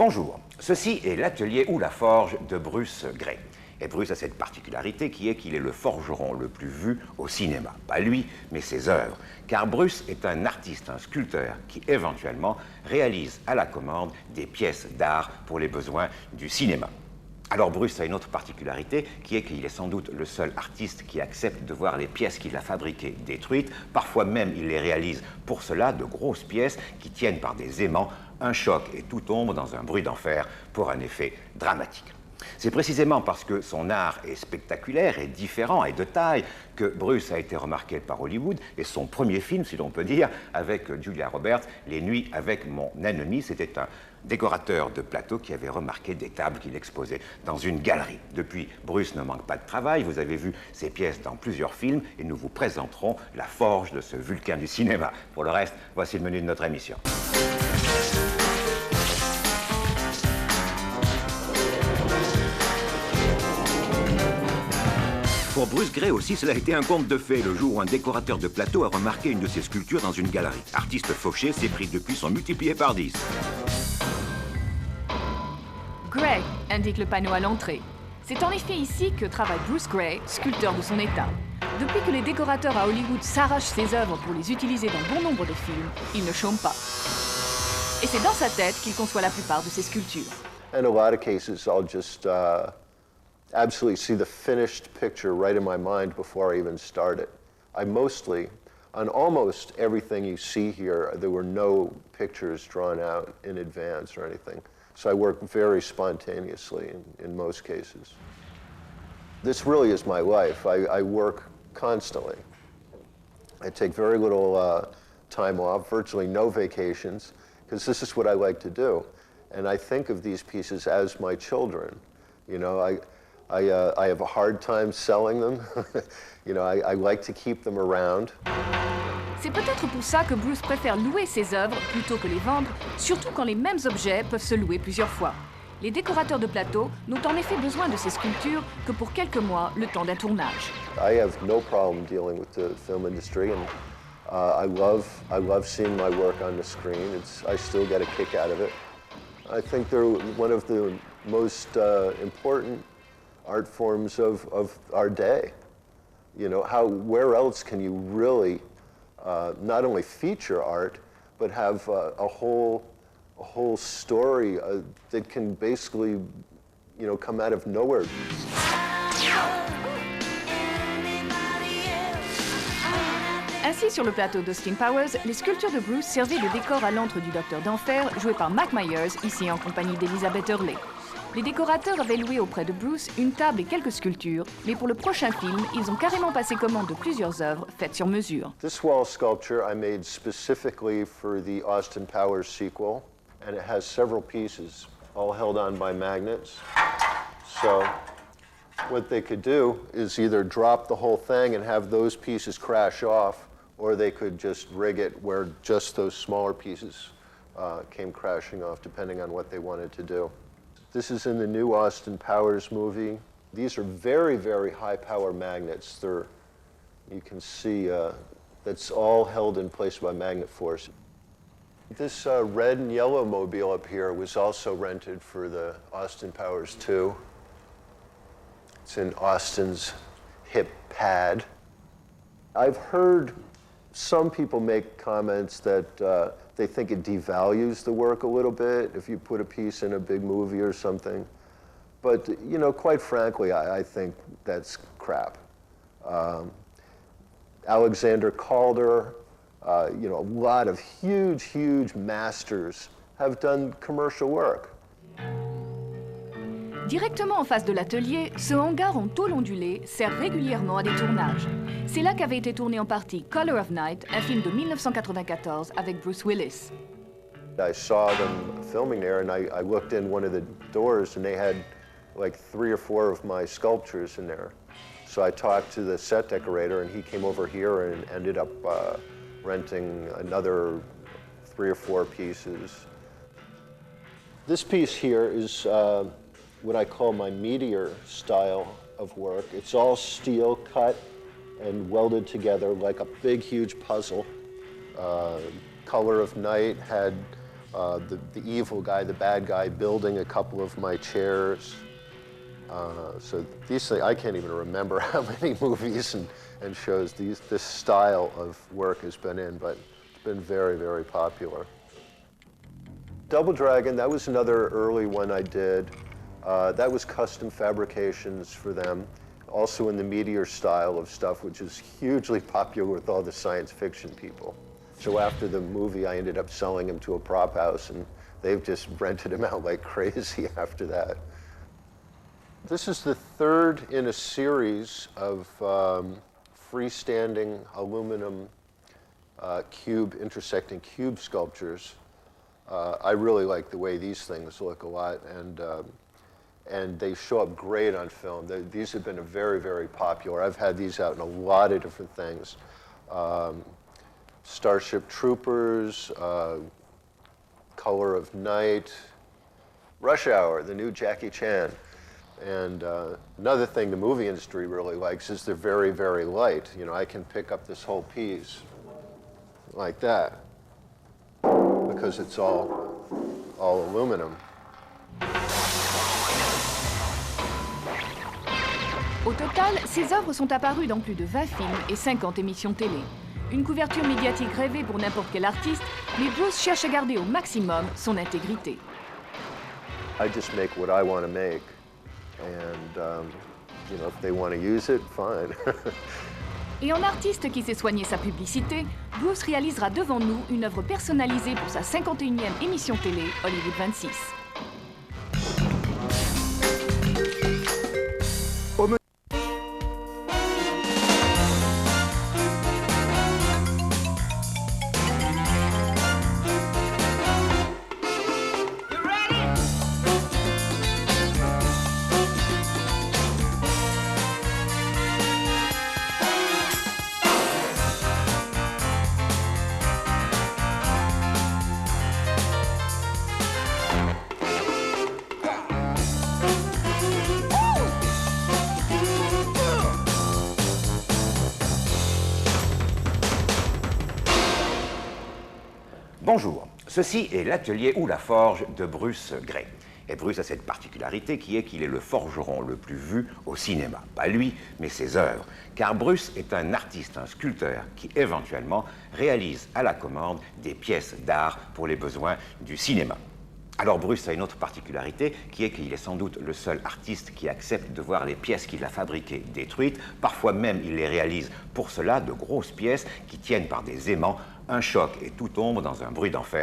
Bonjour, ceci est l'atelier ou la forge de Bruce Gray. Et Bruce a cette particularité qui est qu'il est le forgeron le plus vu au cinéma. Pas lui, mais ses œuvres. Car Bruce est un artiste, un sculpteur qui éventuellement réalise à la commande des pièces d'art pour les besoins du cinéma. Alors Bruce a une autre particularité qui est qu'il est sans doute le seul artiste qui accepte de voir les pièces qu'il a fabriquées détruites. Parfois même il les réalise pour cela de grosses pièces qui tiennent par des aimants, un choc et tout tombe dans un bruit d'enfer pour un effet dramatique. C'est précisément parce que son art est spectaculaire et différent et de taille que Bruce a été remarqué par Hollywood et son premier film, si l'on peut dire, avec Julia Roberts, Les Nuits avec mon ennemi, c'était un décorateur de plateau qui avait remarqué des tables qu'il exposait dans une galerie. Depuis, Bruce ne manque pas de travail, vous avez vu ses pièces dans plusieurs films et nous vous présenterons la forge de ce Vulcain du cinéma. Pour le reste, voici le menu de notre émission. Pour Bruce Gray aussi, cela a été un conte de fées le jour où un décorateur de plateau a remarqué une de ses sculptures dans une galerie. Artiste fauché, ses prix depuis sont multipliés par 10. Gray, indique le panneau à l'entrée. C'est en effet ici que travaille Bruce Gray, sculpteur de son état. Depuis que les décorateurs à Hollywood s'arrachent ses œuvres pour les utiliser dans bon nombre de films, il ne chôme pas. Et c'est dans sa tête qu'il conçoit la plupart de ses sculptures. In a lot of cases, I'll just absolutely see the finished picture right in my mind before I even start it. I mostly, on almost everything you see here, there were no pictures drawn out in advance or anything. So I work very spontaneously in most cases. This really is my life. I work constantly. I take very little time off, virtually no vacations, because this is what I like to do. And I think of these pieces as my children. You know, I have a hard time selling them. You know, I like to keep them around. C'est peut-être pour ça que Bruce préfère louer ses œuvres plutôt que les vendre, surtout quand les mêmes objets peuvent se louer plusieurs fois. Les décorateurs de plateau n'ont en effet besoin de ces sculptures que pour quelques mois, le temps d'un tournage. I have no problem dealing with the film industry, and I love seeing my work on the screen. I still get a kick out of it. I think they're one of the most important art forms of our day. You know, where else can you really not only feature art, but have a whole story that can basically, you know, come out of nowhere. Ainsi, sur le plateau d'Austin Powers, les sculptures de Bruce servaient de décor à l'antre du Docteur d'Enfer, joué par Mac Myers, ici en compagnie d'Elizabeth Hurley. Les décorateurs avaient loué auprès de Bruce une table et quelques sculptures, mais pour le prochain film, ils ont carrément passé commande de plusieurs œuvres faites sur mesure. This wall sculpture I made specifically for the Austin Powers sequel, and it has several pieces, all held on by magnets. So what they could do is either drop the whole thing and have those pieces crash off, or they could just rig it where just those smaller pieces came crashing off, depending on what they wanted to do. This is in the new Austin Powers movie. These are very, very high-power magnets. You can see that's all held in place by magnet force. This red and yellow mobile up here was also rented for the Austin Powers 2. It's in Austin's hip pad. I've heard some people make comments that they think it devalues the work a little bit if you put a piece in a big movie or something. But, you know, quite frankly, I think that's crap. Alexander Calder, you know, a lot of huge masters have done commercial work. Directement en face de l'atelier, ce hangar en tôle ondulée sert régulièrement à des tournages. C'est là qu'avait été tourné en partie Color of Night, un film de 1994 avec Bruce Willis. I saw them filming there, and I looked in one of the doors, and they had like 3 or 4 of my sculptures in there. So I talked to the set decorator, and he came over here and ended up renting another 3 or 4 pieces. This piece here is what I call my meteor style of work. It's all steel cut and welded together like a big, huge puzzle. Color of Night had the evil guy, the bad guy, building a couple of my chairs. So these things, I can't even remember how many movies and shows this style of work has been in, but it's been very, very popular. Double Dragon, that was another early one I did. That was custom fabrications for them, also in the meteor style of stuff, which is hugely popular with all the science fiction people. So after the movie, I ended up selling them to a prop house, and they've just rented them out like crazy after that. This is the third in a series of freestanding aluminum intersecting cube sculptures. I really like the way these things look a lot, and they show up great on film. These have been very, very popular. I've had these out in a lot of different things. Starship Troopers, Color of Night, Rush Hour, the new Jackie Chan. And another thing the movie industry really likes is they're very, very light. You know, I can pick up this whole piece like that because it's all aluminum. Au total, ses œuvres sont apparues dans plus de 20 films et 50 émissions télé. Une couverture médiatique rêvée pour n'importe quel artiste, mais Bruce cherche à garder au maximum son intégrité. I just make what I want to make, and you know, if they want to use it, fine. Et en artiste qui sait soigner sa publicité, Bruce réalisera devant nous une œuvre personnalisée pour sa 51e émission télé Hollywood 26. Bonjour, ceci est l'atelier ou la forge de Bruce Gray. Et Bruce a cette particularité qui est qu'il est le forgeron le plus vu au cinéma. Pas lui, mais ses œuvres. Car Bruce est un artiste, un sculpteur qui éventuellement réalise à la commande des pièces d'art pour les besoins du cinéma. Alors Bruce a une autre particularité qui est qu'il est sans doute le seul artiste qui accepte de voir les pièces qu'il a fabriquées détruites. Parfois même il les réalise pour cela de grosses pièces qui tiennent par des aimants. Un choc et tout tombe dans un bruit d'enfer.